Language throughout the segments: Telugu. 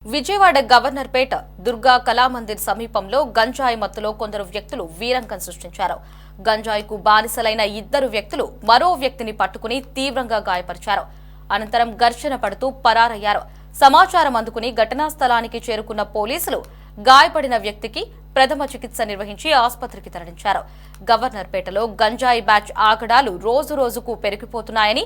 విజయవాడ గవర్నర్పేట దుర్గా కళామందిర్ సమీపంలో గంజాయి మత్తులో కొందరు వ్యక్తులు వీరంగం సృష్టించారు. గంజాయికు బానిసలైన ఇద్దరు వ్యక్తులు మరో వ్యక్తిని పట్టుకుని తీవ్రంగా గాయపరిచారు. అనంతరం ఘర్షణ పడుతూ పరారయ్యారు. సమాచారం అందుకుని ఘటనా స్థలానికి చేరుకున్న పోలీసులు గాయపడిన వ్యక్తికి ప్రథమ చికిత్స నిర్వహించి ఆసుపత్రికి తరలించారు. గవర్నర్పేటలో గంజాయి బ్యాచ్ ఆగడాలు రోజురోజుకు పెరిగిపోతున్నాయని,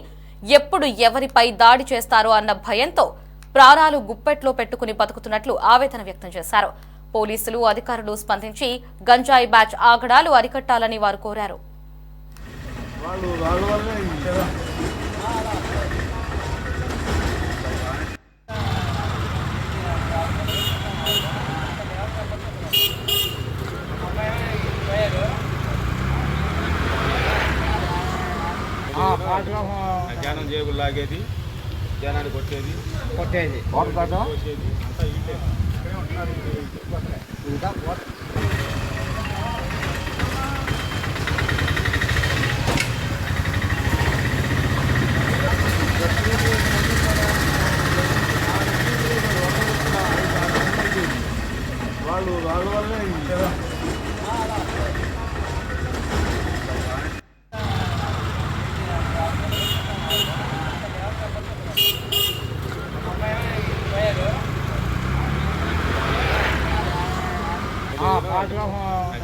ఎప్పుడు ఎవరిపై దాడి చేస్తారో అన్న భయంతో ప్రాణాలు గుప్పెట్లో పెట్టుకుని బతుకుతున్నట్లు ఆవేదన వ్యక్తం చేశారు. పోలీసులు అధికారులు స్పందించి గంజాయి బ్యాచ్ ఆగడాలు అరికట్టాలని వారు కోరారు. ధ్యానం జేబులు లాగేది, ధ్యానాన్ని కొట్టేది కోసేది అంతా ఇల్లే. వాళ్ళ వల్లే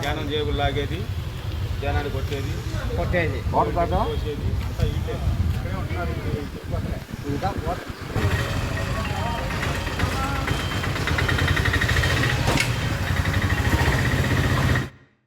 ధ్యానం జేబులు లాగేది, ధ్యానాన్ని కొట్టేది కోసేది అంతా ఇల్లే.